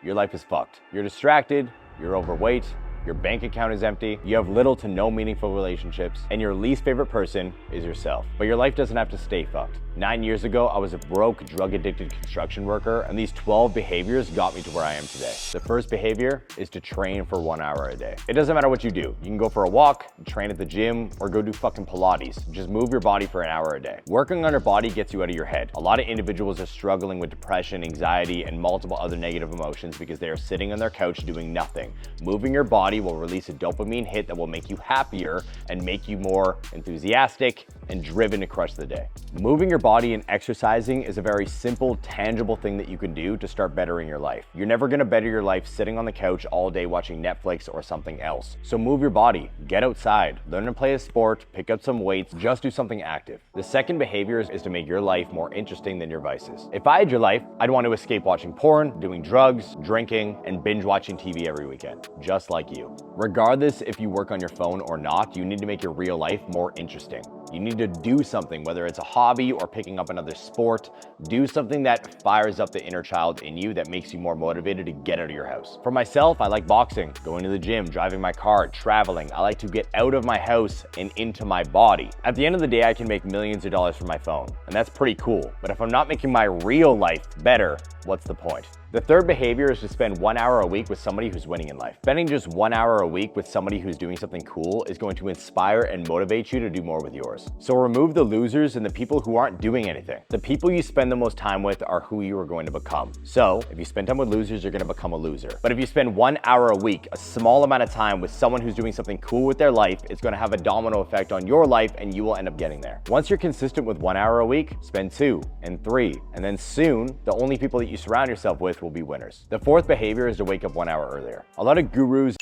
your life is fucked. You're distracted, you're overweight, your bank account is empty, you have little to no meaningful relationships, and your least favorite person is yourself. But your life doesn't have to stay fucked. 9 years ago, I was a broke, drug-addicted construction worker, and these 12 behaviors got me to where I am today. The first behavior is to train for 1 hour a day. It doesn't matter what you do. You can go for a walk, train at the gym, or go do fucking Pilates. Just move your body for an hour a day. Working on your body gets you out of your head. A lot of individuals are struggling with depression, anxiety, and multiple other negative emotions because they are sitting on their couch doing nothing. Moving your body will release a dopamine hit that will make you happier and make you more enthusiastic and driven to crush the day. Moving your body and exercising is a very simple, tangible thing that you can do to start bettering your life. You're never gonna better your life sitting on the couch all day watching Netflix or something else. So move your body, get outside, learn to play a sport, pick up some weights, just do something active. The second behavior is to make your life more interesting than your vices. If I had your life, I'd want to escape watching porn, doing drugs, drinking, and binge watching TV every weekend, just like you. Regardless if you work on your phone or not, you need to make your real life more interesting. You need to do something, whether it's a hobby or picking up another sport. Do something that fires up the inner child in you that makes you more motivated to get out of your house. For myself, I like boxing, going to the gym, driving my car, traveling. I like to get out of my house and into my body. At the end of the day, I can make millions of dollars from my phone, and that's pretty cool. But if I'm not making my real life better, what's the point? The third behavior is to spend 1 hour a week with somebody who's winning in life. Spending just 1 hour a week with somebody who's doing something cool is going to inspire and motivate you to do more with yours. So remove the losers and the people who aren't doing anything. The people you spend the most time with are who you are going to become. So if you spend time with losers, you're going to become a loser. But if you spend 1 hour a week, a small amount of time with someone who's doing something cool with their life, it's going to have a domino effect on your life and you will end up getting there. Once you're consistent with 1 hour a week, spend 2 and 3. And then soon, the only people that you surround yourself with will be winners. The fourth behavior is to wake up 1 hour earlier. A lot of gurus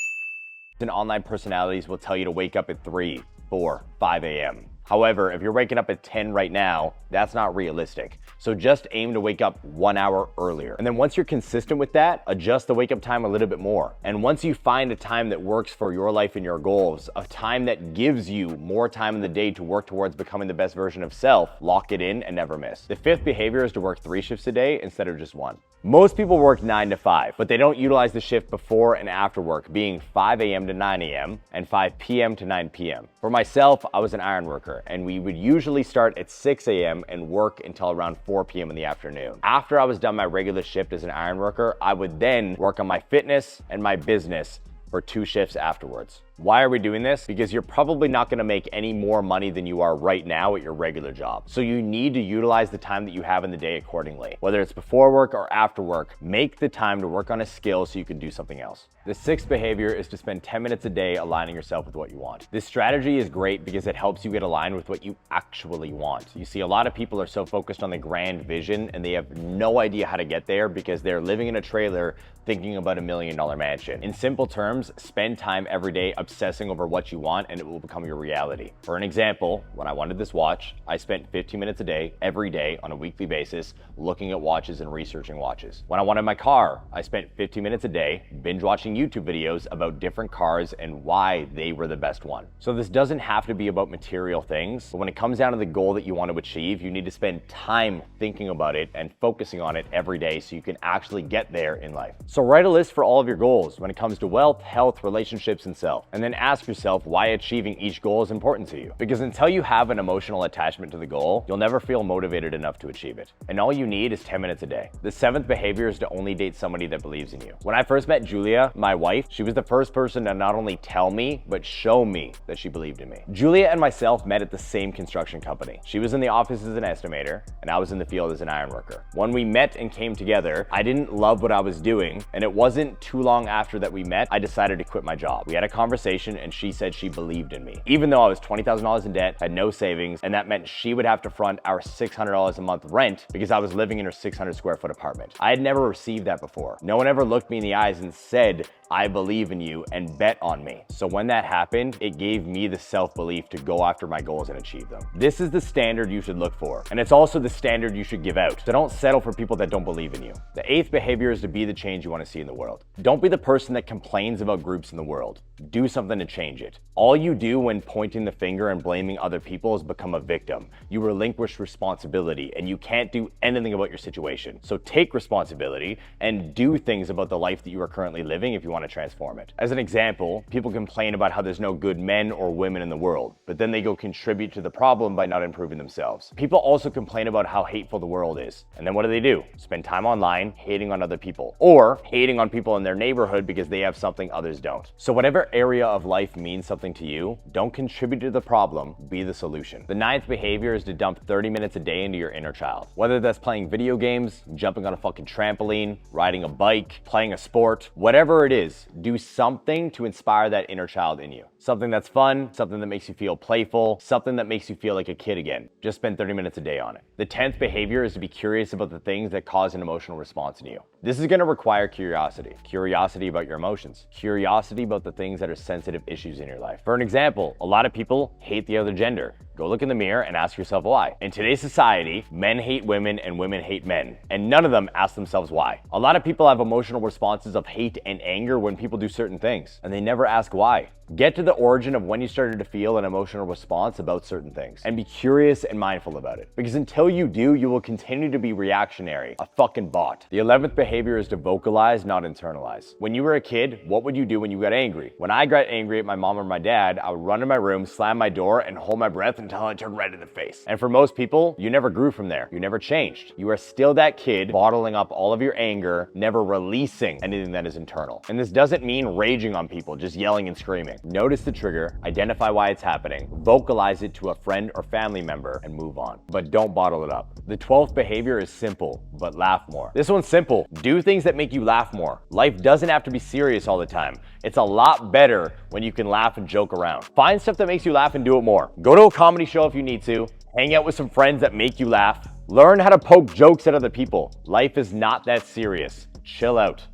and online personalities will tell you to wake up at 3, 4, 5 a.m. However, if you're waking up at 10 right now, that's not realistic. So just aim to wake up 1 hour earlier. And then once you're consistent with that, adjust the wake up time a little bit more. And once you find a time that works for your life and your goals, a time that gives you more time in the day to work towards becoming the best version of self, lock it in and never miss. The fifth behavior is to work 3 shifts a day instead of just 1. Most people work 9 to 5, but they don't utilize the shift before and after work, being 5 a.m. to 9 a.m. and 5 p.m. to 9 p.m. For myself, I was an iron worker, and we would usually start at 6 a.m. and work until around 4 p.m. in the afternoon. After I was done my regular shift as an iron worker, I would then work on my fitness and my business for 2 shifts afterwards. Why are we doing this? Because you're probably not gonna make any more money than you are right now at your regular job. So you need to utilize the time that you have in the day accordingly. Whether it's before work or after work, make the time to work on a skill so you can do something else. The sixth behavior is to spend 10 minutes a day aligning yourself with what you want. This strategy is great because it helps you get aligned with what you actually want. You see, a lot of people are so focused on the grand vision and they have no idea how to get there because they're living in a trailer thinking about $1 million mansion. In simple terms, spend time every day obsessing over what you want and it will become your reality. For an example, when I wanted this watch, I spent 15 minutes a day, every day on a weekly basis, looking at watches and researching watches. When I wanted my car, I spent 15 minutes a day binge watching YouTube videos about different cars and why they were the best one. So this doesn't have to be about material things, but when it comes down to the goal that you want to achieve, you need to spend time thinking about it and focusing on it every day so you can actually get there in life. So write a list for all of your goals when it comes to wealth, health, relationships, and self. And then ask yourself why achieving each goal is important to you. Because until you have an emotional attachment to the goal, you'll never feel motivated enough to achieve it. And all you need is 10 minutes a day. The seventh behavior is to only date somebody that believes in you. When I first met Julia, my wife, she was the first person to not only tell me, but show me that she believed in me. Julia and myself met at the same construction company. She was in the office as an estimator, and I was in the field as an iron worker. When we met and came together, I didn't love what I was doing, and it wasn't too long after that we met, I decided to quit my job. We had a conversation and she said she believed in me. Even though I was $20,000 in debt, had no savings, and that meant she would have to front our $600 a month rent because I was living in her 600 square foot apartment. I had never received that before. No one ever looked me in the eyes and said, I believe in you and bet on me. So when that happened, it gave me the self-belief to go after my goals and achieve them. This is the standard you should look for. And it's also the standard you should give out. So don't settle for people that don't believe in you. The eighth behavior is to be the change you want to see in the world. Don't be the person that complains about groups in the world. Do something to change it. All you do when pointing the finger and blaming other people is become a victim. You relinquish responsibility and you can't do anything feeling about your situation. So take responsibility and do things about the life that you are currently living if you want to transform it. As an example, people complain about how there's no good men or women in the world, but then they go contribute to the problem by not improving themselves. People also complain about how hateful the world is. And then what do? Spend time online hating on other people, or hating on people in their neighborhood because they have something others don't. So whatever area of life means something to you, don't contribute to the problem, be the solution. The 9th behavior is to dump 30 minutes a day into your inner child. Whether that's playing video games, jumping on a fucking trampoline, riding a bike, playing a sport, whatever it is, do something to inspire that inner child in you. Something that's fun, something that makes you feel playful, something that makes you feel like a kid again. Just spend 30 minutes a day on it. The 10th behavior is to be curious about the things that cause an emotional response in you. This is going to require curiosity. Curiosity about your emotions. Curiosity about the things that are sensitive issues in your life. For an example, a lot of people hate the other gender. Go look in the mirror and ask yourself why. In today's society, men hate women and women hate men, and none of them ask themselves why. A lot of people have emotional responses of hate and anger when people do certain things, and they never ask why. Get to the origin of when you started to feel an emotional response about certain things, and be curious and mindful about it. Because until you do, you will continue to be reactionary, a fucking bot. The 11th behavior is to vocalize, not internalize. When you were a kid, what would you do when you got angry? When I got angry at my mom or my dad, I would run in my room, slam my door, and hold my breath until I turned red in the face. And for most people, you never grew from there. You never changed. You are still that kid bottling up all of your anger, never releasing anything that is internal. And this doesn't mean raging on people, just yelling and screaming. Notice the trigger, identify why it's happening, vocalize it to a friend or family member, and move on. But don't bottle it up. The 12th behavior is simple, but laugh more. This one's simple. Do things that make you laugh more. Life doesn't have to be serious all the time. It's a lot better when you can laugh and joke around. Find stuff that makes you laugh and do it more. Go to a comedy show if you need to. Hang out with some friends that make you laugh. Learn how to poke jokes at other people. Life is not that serious. Chill out.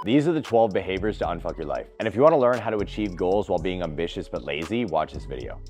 These are the 12 behaviors to unfuck your life. And if you want to learn how to achieve goals while being ambitious but lazy, watch this video.